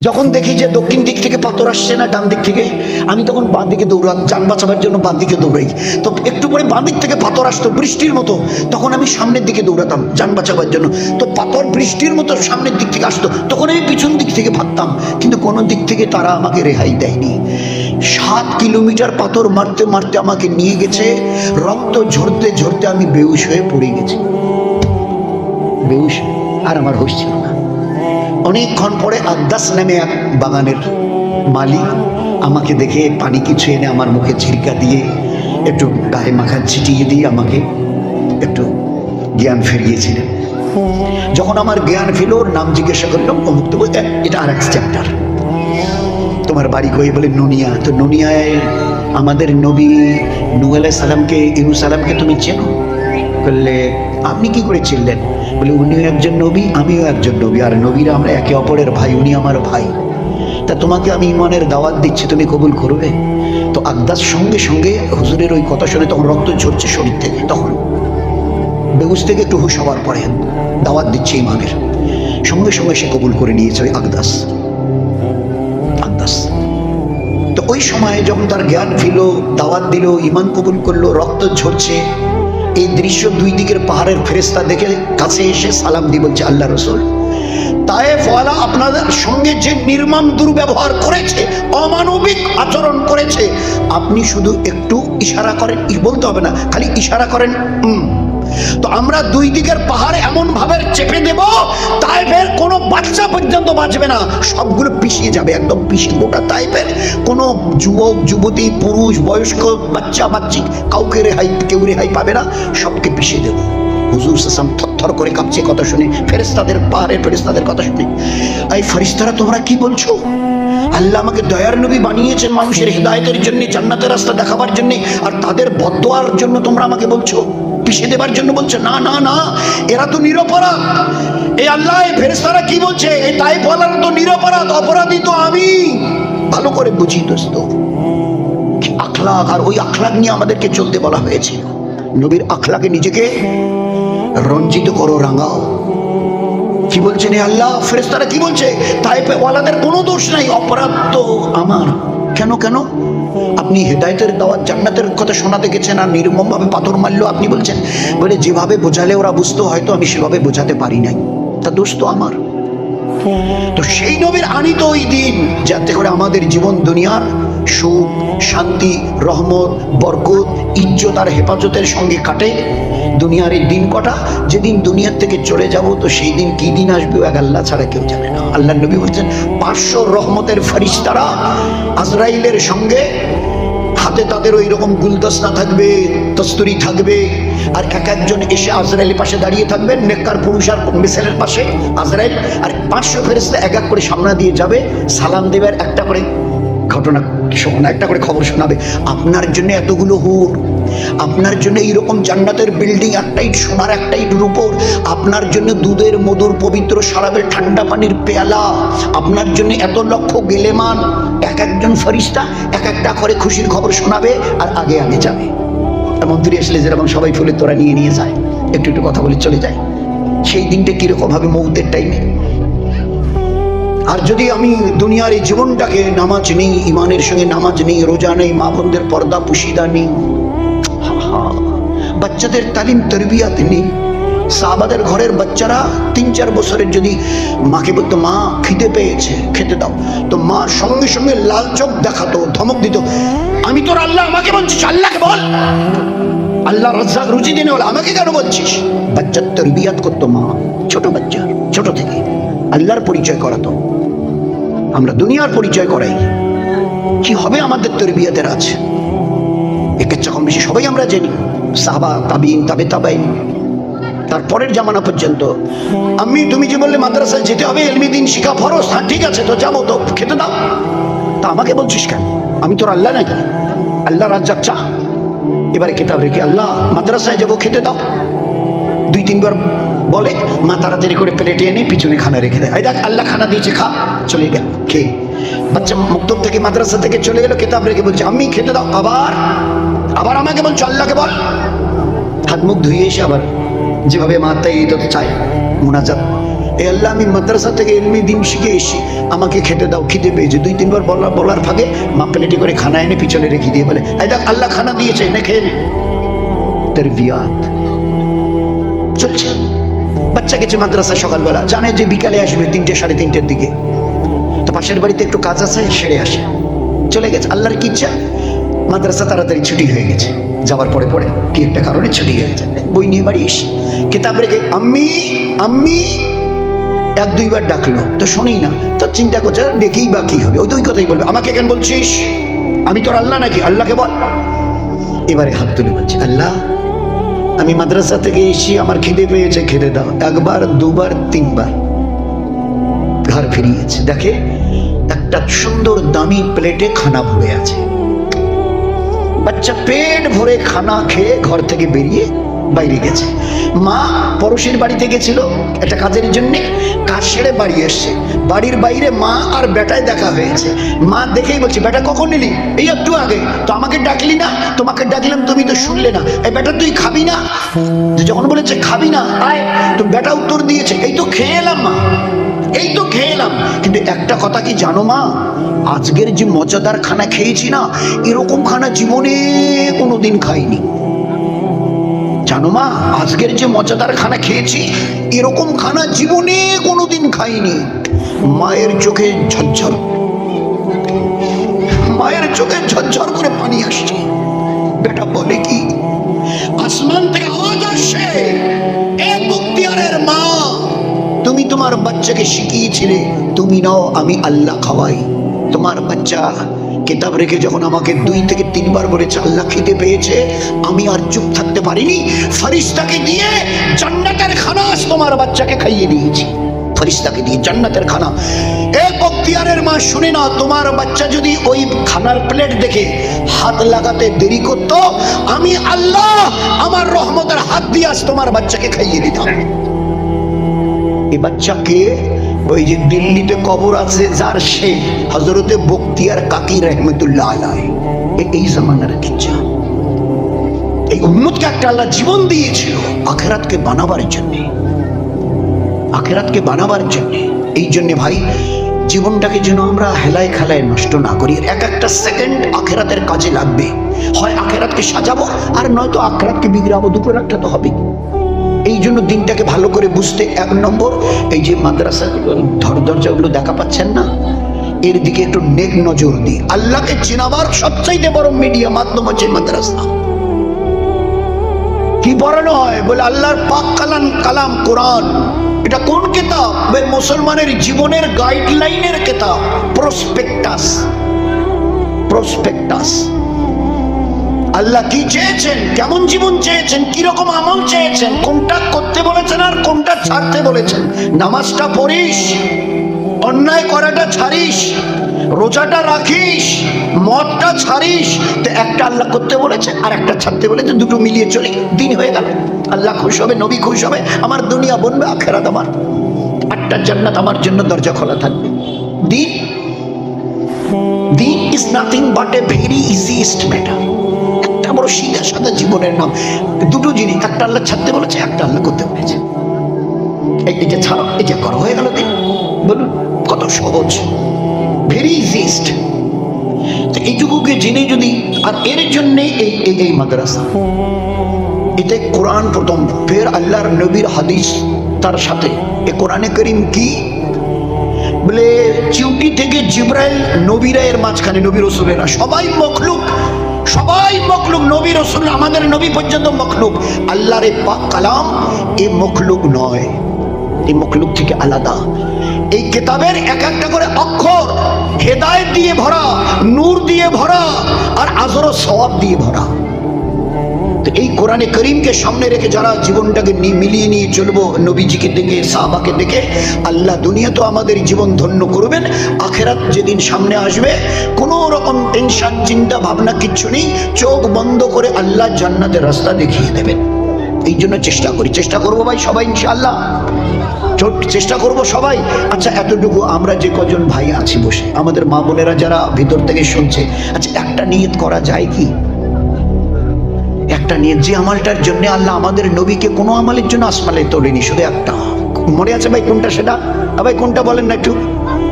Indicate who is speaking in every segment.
Speaker 1: যখন দেখি যে দক্ষিণ দিক থেকে পাথর আসছে না ডান দিক থেকে, আমি তখন বাঁ দিকে দৌড়াম, যান বাঁচাবার জন্য বাঁ দিকে দৌড়াই। তো একটু পরে বাঁ দিক থেকে পাথর আসতো বৃষ্টির মতো, তখন আমি সামনের দিকে দৌড়াতাম যান বাঁচাবার জন্য। তো পাথর বৃষ্টির মতো সামনের দিক থেকে আসতো, তখন আমি পিছন দিক থেকে ভাবতাম, কিন্তু কোনো দিক থেকে তারা আমাকে রেহাই দেয়নি। 7 কিলোমিটার পাথর মারতে মারতে আমাকে নিয়ে গেছে, রক্ত ঝরতে ঝরতে আমি বেহুশ হয়ে পড়ে গেছি, বেহুশ, আর আমার হুঁশ ছিল না। অনেকক্ষণ পরে আকদাস নামে এক বাগানের মালিক আমাকে দেখে পানি কিছু এনে আমার মুখে ছিটকা দিয়ে একটু গায়ে মাখা ছিটিয়ে দিয়ে আমাকে একটু জ্ঞান ফিরিয়েছিলেন। যখন আমার জ্ঞান ফিরল, নাম জিজ্ঞাসা করলাম, অমুক। তো বলতে এটা আর এক চ্যাপ্টার। তোমার বাড়ি কই? বলে নুনিয়া। তো নুনিয়ায় আমাদের নবী নূহ আলাইহিস সালামকে, ইউনূস সালামকে তুমি চেনো? বললে আপনি কি করে চিনলেন? বলে উনিও একজন নবী, আমিও একজন নবী, আর নবীরা আমরা একে অপরের ভাই, উনি আমার ভাই। তা তোমাকে আমি ইমানের দাওয়াত দিচ্ছি, তুমি কবুল করবে? তো আকদাস সঙ্গে সঙ্গে হুজুরের ওই কথা শুনে তখন রক্ত ঝরছে শরীর থেকে, তখন বেহুশ থেকে একটু হুশ হওয়ার পরে দাওয়াত দিচ্ছে ইমানের, সঙ্গে সঙ্গে সে কবুল করে নিয়েছে ওই আকদাস। তো ওই সময় যখন তার জ্ঞান ফিরল, দাওয়াত দিল, ইমান কবুল করলো, রক্ত ঝরছে, এই দৃশ্য দুই দিকের পাহাড়ের ফেরেশতা দেখে কাছে এসে সালাম দিয়ে বলছে, আল্লাহ রসুল, তায়েফওয়ালা আপনাদের সঙ্গে যে নির্মম দুর্ব্যবহার করেছে, অমানবিক আচরণ করেছে, আপনি শুধু একটু ইশারা করেন, বলতে হবে না, খালি ইশারা করেন, তো আমরা দুই দিকের পাহাড়ে এমন ভাবে চেপে দেব, তায়েফের কোনো বাচ্চা পর্যন্ত বাঁচবে না, সবগুলো পিছিয়ে যাবে, একদম পিছিয়ে। গোটা তায়েফের কোনো যুবক যুবতী, পুরুষ, বয়স্ক, বাচ্চা বাচ্চি, কাউকে কেউ রেহাই পাবে না, সবকে পিছিয়ে দেব। হুজুর সাল্লাল্লাহু আলাইহি ওয়াসাল্লাম থরথর করে কাঁপছে কথা শুনে, ফেরেশতাদের, পাহাড়ের ফেরেশতাদের কথা শুনে। এই ফেরেশতারা তোমরা কি বলছো? আল্লাহ আমাকে দয়ার নবী বানিয়েছেন মানুষের হিদায়াতের জন্য, জান্নাতের রাস্তা দেখাবার জন্য, আর তাদের বদদোয়ার জন্য তোমরা আমাকে বলছো, পিছিয়ে দেবার জন্য বলছো? না না না, এরা তো নিরপরাধ। এই আল্লাহ, এই ফেরেশতারা কি বলছে? এই তায়েফওয়ালারা তো নিরপরাধ, অপরাধী তো আমি। ভালো করে বুঝি দোস্ত, কি আখলাক, আর ওই আখলাক নিয়ে আমাদেরকে চলতে বলা হয়েছে। নবীর আখলাকে নিজেকে রঞ্জিত করো, রাঙাও। কি বলছেন এ আল্লাহ? ফেরেশতারা কি বলছে? তায়েফওয়ালাদের কোনো দোষ নাই, অপরাধ তো আমার। কেন কেন? আপনি হেদায়েতের দাওয়াত, জান্নাতের কথা শোনাতে গেছেন, আর নির্মম ভাবে পাথর মারলো আপনি বলছেন? বলে যেভাবে বোঝালে ওরা বুঝতো, হয়তো আমি সেভাবে বোঝাতে পারি নাই, তা দোষ তো আমার। তো সেই নবীর আনিত ওই দিন, যাতে করে আমাদের জীবন দুনিয়ার সুখ, শান্তি, রহমত, বরকত, ইজ্জত আর হেফাজতের সঙ্গে কাটে। দুনিয়ার এই দিন কটা, যেদিন দুনিয়ার থেকে চলে যাব, তো সেই দিন কি দিন আসবে এক আল্লাহ ছাড়া কেউ জানে না। আল্লাহ নবী বলছেন, 500 রহমতের ফেরেশতারা আজরাইলের সঙ্গে, হাতে তাদের ওই রকম গুলদস্তা থাকবে, তস্তুরি থাকবে, আর এক একজন এসে আজরাইলের পাশে দাঁড়িয়ে থাকবেন, নেককার পুরুষ আর মিসাইলের পাশে আজরাইল, আর 500 ফেরেশতা এক এক করে সামনে দিয়ে যাবে, সালাম দেবে, আর একটা করে ঘটনা শোনা, একটা করে খবর শোনাবে। আপনার জন্য এতগুলো হুর, আপনার জন্য এইরকম জান্নাতের বিল্ডিং, একটা ইট সোনার, একটা ইট রূপোর, আপনার জন্য দুধের মধুর পবিত্র শরাবের ঠান্ডা পানির পেয়ালা, আপনার জন্য এত লক্ষ গেলেমান, এক একজন ফেরেশতা এক একটা করে খুশির খবর শোনাবে, আর আগে আগে যাবে। মন্ত্রী আসলে যেরকম সবাই ফুলের তোড়া নিয়ে নিয়ে যায়, একটু একটু কথা বলে চলে যায়। সেই দিনটা কিরকম হবে মৌতের টাইমে? আর যদি আমি দুনিয়ার এই জীবনটাকে, নামাজ নেই, ইমানের সঙ্গে নামাজ নেই, রোজা নেই, মা বোনদের পর্দা পুশিদা নেই, বাচ্চাদের তালিম তরবিয়াত নেই, সাহাবাদের ঘরের বাচ্চারা 3-4 বছরের যদি মাকে বলতো, মা খিদে পেয়েছে, খেতে দাও, তো মা সঙ্গে সঙ্গে লাল চোখ দেখাতো, ধমক দিত, আমি তোর আল্লাহ, আমাকে বলছিস? আল্লাহকে বল, আল্লাহ রাজ্জাক রুজি দিনে বলে, আমাকে কেন বলছিস? বাচ্চার তরবিয়াত করতো মা, ছোট বাচ্চা, ছোট থেকে আল্লাহর পরিচয় করাতো। আমরা দুনিয়ার পরিচয় করাই, কি হবে আমাদের তরবিয়াতের আছে একের কম বেশি সবাই আমরা জানি। সাহাবা, তাবিঈন, তাবে তাবেঈন, তারপরের জামানা পর্যন্ত। আমি তুমি যে বললে মাদ্রাসায় যেতে হবে, ইলমি দিন শিখা ফরজ, হ্যাঁ ঠিক আছে, তো যাবো, তো খেতে দাও, তা আমাকে বলছিস কেন? আমি তোর আল্লাহ নাকি? আল্লাহ রাজ্জাক চা। এবারে কিতাব রেখে, আল্লাহ মাদ্রাসায় যাবো, খেতে দাও, 2-3 বার বলে, মা তাড়াতাড়ি করে প্লেটে এনে পিছনে খানা রেখে দেয়, এই দেখ আল্লাহ খানা দিয়েছে, খা, চলে গেল খেয়ে। বাচ্চা মুক্তব থেকে, মাদ্রাসা থেকে চলে গেল, কিতাব রেখে বলছে আমি খেতে দাও, আবার আবার আমাকে বলছো আল্লাহকে বল। হাত মুখ ধুয়ে এসে আবার যেভাবে মা তাই তো চায় মুনাজাত, এই আল্লাহ আমি মাদ্রাসা থেকে এলমি দিন শিখে এসেছি, আমাকে খেতে দাও, খিদে পেয়েছে। 2-3 বার বলার ফাঁকে মা প্লেটে করে খানা এনে পিছনে রেখে দিয়ে বলে, এই দেখ আল্লাহ খানা দিয়েছে, এনে খেয়ে নে। তারবিয়াত চলছে। বাচ্চা গেছে মাদ্রাসা সকালবেলা, জানে যে বিকালে আসবে 3-3:30 দিকে, তো পাশের বাড়িতে একটু কাজ আছে, সেরে আসে, চলে গেছে। আল্লাহর কি ইচ্ছা, মাদ্রাসা তাড়াতাড়ি ছুটি হয়ে গেছে। যাওয়ার পরে কি একটা কারণে ছুটি হয়ে গেছে, বই নিয়ে বাড়ি এসে কিতাব রেখে আম্মি আম্মি 1-2 বার ডাকলো, তো শুনেই না। তো চিন্তা করছে দেখেই বা কি হবে, ওই তো ওই কথাই বলবে, আমাকে কেন বলছিস, আমি তোর আল্লাহ নাকি, আল্লাহকে বল। এবারে হাত তুলে বলছে, আল্লাহ আমি মাদ্রাসা থেকে এসে আমার খিদে পেয়েছে, খেতে দাও। 1 বার 2 বার 3 বার ঘর ফিরিয়েছে, দেখে একটা সুন্দর দামি প্লেটে খানা ভরে আছে। বাচ্চা পেট ভরে খানা খেয়ে ঘর থেকে বেরিয়ে বাইরে গেছে। মা পড়োশির বাড়িতে গেছিল একটা কাজের জন্য, কাজ সেরে বাড়ি এসছে। বাড়ির বাইরে মা আর বেটায় দেখা হয়েছে। মা দেখেই বলছে, বেটা কখন এলি? এই একটু আগে। তো আমাকে ডাকলি না? তোমাকে ডাকলাম তুমি তো শুনলে না। এই বেটা তুই খাবি না? যখন বলেছে খাবি না আয়, তো বেটা উত্তর দিয়েছে, এই তো খেয়ে এলাম মা, এই তো খেয়ে এলাম। কিন্তু একটা কথা কি জানো মা, আজকের যে মজাদার খানা খেয়েছি না, এরকম খানা জীবনে কোনোদিন খাইনি। জানো মা, আজকের যে মজাদার খানা খেয়েছি, এরকম খানা জীবনে কোনোদিন খাইনি। মায়ের চোখে ঝরঝর করে পানি আসছে। বেটা বলে কি, আসমান থেকে আওয়াজ আসছে, এ বখতিয়ারের মা, তুমি তোমার বাচ্চাকে শিখিয়েছিলে, তুমি নাও আমি আল্লাহ খাওয়াই। তোমার বাচ্চা কিতাব রেখে যখন আমাকে 2 থেকে 3 বার বলেছে আল্লাহ খিদে পেয়েছে, আমি আর চুপ থাকতে পারিনি, ফেরেশতাকে দিয়ে জান্নাতের খানা তোমার বাচ্চাকে খাইয়ে দিয়েছি। ফেরেশতাকে দিয়ে জান্নাতের খানা। এ বখতিয়ারের মা শুনে না, তোমার বাচ্চা যদি ওই খানার প্লেট দেখে হাত লাগাতে দেরি করত, আমি আল্লাহ আমার রহমতের হাত দিয়ে আজ তোমার বাচ্চাকে খাইয়ে দিতাম। এই বাচ্চাকে ওই যে দিল্লিতে কবর আছে যার, সে হযরতে বখতিয়ার কাকি রহমতুল্লাহ আলাইহি, এই জামানার কিচ্ছা। এই উম্মতকে একটা আল্লাহ জীবন দিয়েছিল আখিরাতকে বানাবার জন্য, আখিরাতকে বানাবার জন্য। এই জন্য ভাই জীবনটাকে যেন আমরা হেলায় খেলায় নষ্ট না করি। এক একটা সেকেন্ড আখিরাতের কাজে লাগবে। হয় আখিরাতকে সাজাবো, আর নয়তো আখিরাতকে বিগড়াবো, দুটোর একটা তো হবে। এই জন্য দিনটাকে ভালো করে বুঝতে 1 নম্বর, এই যে মাদ্রাসা দরজাগুলো দেখা পাচ্ছেন না, এর দিকে একটু নেক নজর দিই। আল্লাহকে চেনাবার সবচাইতে বড় মিডিয়া মাধ্যম হচ্ছে মাদ্রাসা। কি পড়ানো হয় বলে, আল্লাহর পাক কালাম কোরআন। এটা কোন কিতাব? মুসলমানের জীবনের গাইডলাইনের কিতাব, প্রসপেক্টাস। আল্লাহ কি চেয়েছেন, কেমন জীবন চেয়েছেন, কিরকম আমল চেয়েছেন, কোনটা করতে বলেছেন আর কোনটা ছাড়তে বলেছেন। নামাজটা পড়িস, অন্যায় করাটা ছাড়িস, রোজাটা রাখিস, মদটা ছাড়িস। তো একটা আল্লাহ করতে বলেছে আর একটা ছাড়তে বলেছে, দুটো মিলিয়ে চলি, দিন হয়ে গেল। আল্লাহ খুশ হবে, নবী খুশ হবে, আমার দুনিয়া বনবে, আখিরাত আমার। 8টা জান্নাত আমার জন্য দরজা খোলা থাকবে। দিন is nothing but a very easiest matter. একটা বড় সিধা সাদা জীবনের নাম। দুটো জিনিস, একটা আল্লাহ ছাড়তে বলেছে, একটা আল্লাহ করতে বলেছে। এটা ছাড়ো, এটা করো, হয়ে গেল দিন। বলুন কত সহজ, ভেরি ইজিয়েস্ট। তো এইটুকুকে জেনে যদি, আর এর জন্যে এই মাদ্রাসা, এতে কোরআন প্রথম, ফের আল্লাহর নবীর হাদিস তার সাথে। এ কোরআনে করিম কি বলে, চিউটি থেকে জিবরাইল, নবীরা এর মাঝখানে, নবী রাসূলেরা সবাই মখলুক, নবী রাসূল, আমাদের নবী পর্যন্ত মখলুক। আল্লাহর পাক কালাম এ মখলুক নয়, এই মখলুক থেকে আলাদা। এই কিতাবের এক একটা করে অক্ষর হেদায়েত দিয়ে ভরা, নূর দিয়ে ভরা, আর আজর ও সওয়াব দিয়ে ভরা। তো এই কোরআনে করিমকে সামনে রেখে যারা জীবনটাকে মিলিয়ে নিয়ে চলবো, নবীজিকে দেখে, সাহাবাকে দেখে, আল্লাহ দুনিয়া তো আমাদের জীবন ধন্য করবেন, আখিরাত যেদিন সামনে আসবে কোনো রকম টেনশন চিন্তা ভাবনা কিচ্ছু নেই, চোখ বন্ধ করে আল্লাহ জান্নাতের রাস্তা দেখিয়ে দেবেন। এই জন্য চেষ্টা করবো ভাই সবাই ইনশাআল্লাহ, চেষ্টা করব সবাই। আচ্ছা এতটুকু আমরা যে কজন ভাই আছি বসে, আমাদের মা বোনেরা যারা ভিতর থেকে শুনছে, আচ্ছা একটা নিয়ত করা যায় কি? একটা নিয়ত, যে আমলটার জন্য আল্লাহ আমাদের নবীকে কোনো আমলের জন্য আসমানে তোলেনি, শুধু একটা মনে আছে ভাই কোনটা সেটা? ভাই কোনটা বলেন না একটু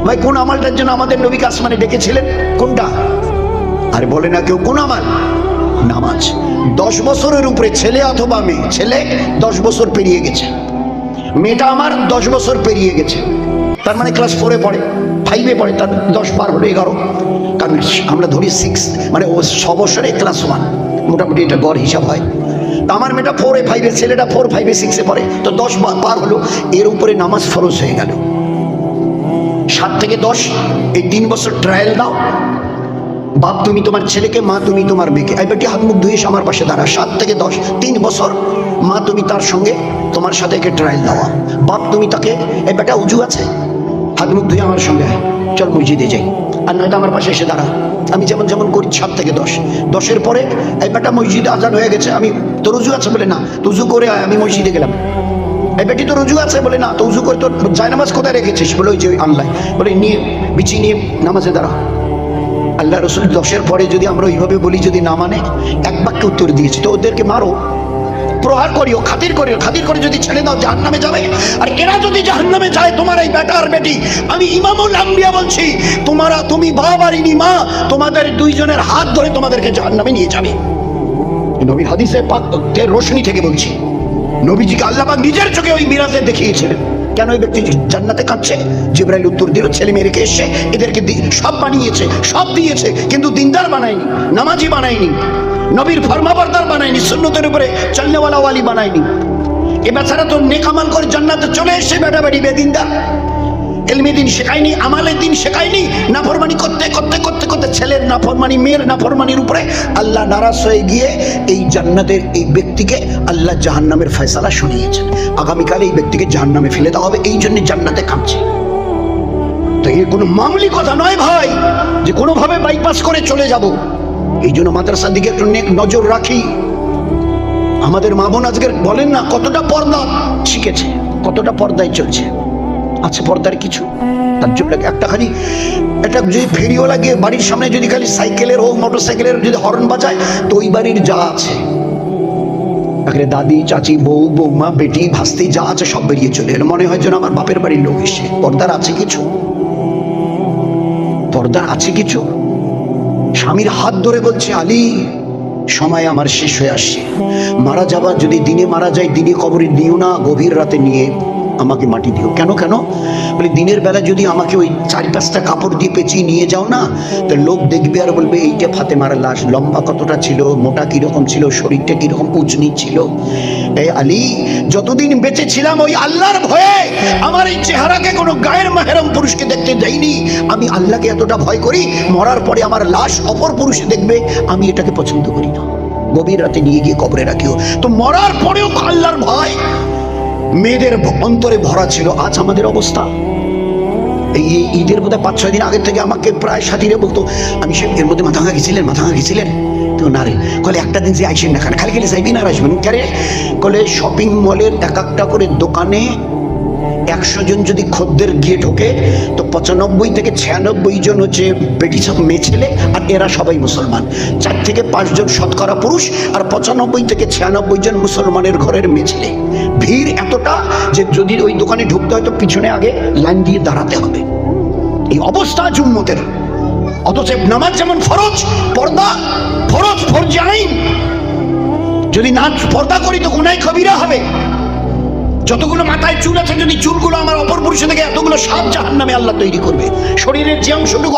Speaker 1: ভাই, কোন আমলটার জন্য আমাদের নবীকে আসমানে ডেকেছিলেন? কোনটা? আরে বলে না কেউ কোন আমল? নামাজ। 10 বছরের উপরে ছেলে অথবা মেয়ে, ছেলে 10 বছর পেরিয়ে গেছে, মেয়েটা আমার 10 বছর পেরিয়ে গেছে, তার মানে ক্লাস 4-এ পড়ে, 5-এ পড়ে, তার 10 পার হলো 11, কারণ আমরা ধরি 6, মানে ও 6 বছরে ক্লাস 1, মোটামুটি এটা গড় হিসাব হয়। তো আমার মেয়েটা 4-এ 5-এ, ছেলেটা 4, 5-এ 6-এ পড়ে, তো 10 পার হলো, এর উপরে নামাজ ফরজ হয়ে গেল। 7 থেকে 10 এই 3 বছর ট্রায়াল দাও। বাপ তুমি তোমার ছেলেকে, মা তুমি তোমার মেয়েকে, এই বেটি হাত মুখ ধুয়ে আমার পাশে দাঁড়া। 7 থেকে 10 3 বছর মা তুমি তার সঙ্গে তোমার সাথে একে ট্রায়াল দেওয়া। বাপ তুমি তাকে, এই বেটা উজু আছে, হাত মুখ ধুয়ে আমার সঙ্গে চল মসজিদে যাই, আর নয়তো আমার পাশে এসে দাঁড়া। আমি যেমন যেমন করি 7 থেকে 10, 10-এর পরে এই বেটা মসজিদে আজান হয়ে গেছে, আমি তোর উজু আছে বলে না, তো উজু করে আমি মসজিদে গেলাম। এই বেটি তোর উজু আছে বলে না, তো উজু করে তোর জায়নামাজ কোথায় রেখেছিস? বলে ওই যে আনলাই, বলে নিয়ে বিছিয়ে নিয়ে নামাজে দাঁড়া। আল্লাহ রসুল 10-এর পরে যদি আমরা ওইভাবে বলি, যদি না মানে, এক বাক্যে উত্তর দিয়েছি, তো ওদেরকে মারো, প্রহার করিও, খাতির করিও, খাতির করে যদি ছেড়ে দাও জাহান্নামে যাবে। আর এরা যদি জাহান্নামে যায়, তোমার এই বেটা আর বেটি, আমি ইমামুল আম্বিয়া বলছি, তুমি বাপ আর ইনি মা, তোমাদের দুইজনের হাত ধরে তোমাদেরকে জাহান্নামে নিয়ে যাবে। নবীর হাদিসে পাকের রোশনি থেকে বলছি, নবীজিকে আল্লাহ পাক নিজের চোখে ওই মিরাজে দেখিয়েছিলেন। কেন ওই ব্যক্তি জান্নাতে কাঁদছে? জিবরাইল উত্তর দিল, ছেলে মেয়ে রেখে এসে এদেরকে সব বানিয়েছে, সব দিয়েছে, কিন্তু দিনদার বানায়নি, নামাজি বানায়নি, নবীর ফরমাবরদার বানায়নি, সুন্নতের উপরে চলনেওয়ালা ওয়ালি বানায়নি। এ বেচারা তো নেক আমল করে জান্নাতে চলে এসে বেটা বেটি বেদিনদার, ইলমে দিন শেখায়নি, আমালের দিন শেখায়নি, নাফরমানি করতে করতে করতে করতে ছেলের নাফরমানি, মেয়ের নাফরমানির উপরে আল্লাহ নারাজ হয়ে গিয়ে এই জান্নাতের এই ব্যক্তিকে আল্লাহ জাহান্নামের ফয়সালা শুনিয়েছেন। আগামীকাল এই ব্যক্তিকে জাহান্নামে ফেলে দেওয়া হবে, এই জন্য জান্নাতে কাঁদছে। তো এই কোনো মামুলি কথা নয় ভাই, যে কোনোভাবে বাইপাস করে চলে যাব। এই জন্য মাদ্রাসার দিকে একটু নজর রাখি। আমাদের মা বোন আজকে বলেন না কতটা পর্দা শিখেছে, কতটা পর্দায় চলছে। আছে পর্দার কিছু, তার জন্য একটা খালি একটা যদি ফেরিওয়ালা গিয়ে বাড়ির সামনে যদি খালি সাইকেলের হোক মোটর সাইকেলের যদি হর্ন বাজায়, তো ওই বাড়ির যা আছে, দাদি চাচি বউ বৌমা বেটি ভাস্তি যা আছে সব বেরিয়ে চলে এলো, মনে হয় যেন আমার বাপের বাড়ির লোক এসে। পর্দার আছে কিছু, পর্দার আছে কিছু। স্বামীর হাত ধরে বলছে, আলী সময় আমার শেষ হয়ে আসছে, মারা যাবার যদি দিনে মারা যায়, দিনে কবরে দিও না, গভীর রাতে নিয়ে আমাকে মাটি দিও। কেন কেন? বলে দিনের বেলা যদি আমাকে ওই 4-5টা কাপড় দিয়ে পেঁচিয়ে নিয়ে যাও না, তো লোক দেখবে আর বলবে এইটা ফাতেমার লাশ, লম্বা কতটা ছিল, মোটা কিরকম ছিল, শরীরটা কিরকম উজনি ছিল। এই আলী, যতদিন বেঁচে ছিলাম ওই আল্লাহর ভয়ে আমার এই চেহারাকে কোনো গায়ের মাহরম পুরুষকে দেখতে যাইনি। আমি আল্লাহকে এতটা ভয় করি, মরার পরে আমার লাশ অপর পুরুষে দেখবে, আমি এটাকে পছন্দ করি না। গভীর রাতে নিয়ে গিয়ে কবরে রাখিও। তো মরার পরেও আল্লাহর ভয় মেয়েদের অন্তরে ভরা ছিল। আজ আমাদের অবস্থা, এই ঈদের বোধহয় 5-6 দিন আগের থেকে আমাকে প্রায় সাথীরা বলতো, আমি সে এর মধ্যে মাথা গেছিলেন, তো না রে, কলে একটা দিন যে আইসেন না, খালি খালি যাইবি না, আর আসবেন কেন? কলে শপিং মলের এক একটা করে দোকানে 100 জন যদি খদ্দের গিয়ে ঢোকে, তো 95 থেকে 96 জন হচ্ছে বেটি সব মেয়ে ছেলে, আর এরা সবাই মুসলমান। 4 থেকে 5 জন শতকরা পুরুষ, আর 95 থেকে 96 জন মুসলমানের ঘরের মেয়ে ছেলে। ভিড় এতটা যে যদি ওই দোকানে ঢুকতে হয় তো পিছনে আগে লাইন দিয়ে দাঁড়াতে হবে। এই অবস্থা উম্মতের। অথচ নামাজ যেমন ফরজ, পর্দা ফরজ, ফরজ আইন। যদি না পর্দা করি তো গুনাহ কবিরা হবে। যতগুলো মাথায় চুল আছে, যদি চুলগুলো আমার অপর পুরুষে থেকে এতগুলো সাপ জাহান্নামে আল্লাহ তৈরি করবে। শরীরের যে অংশটুকু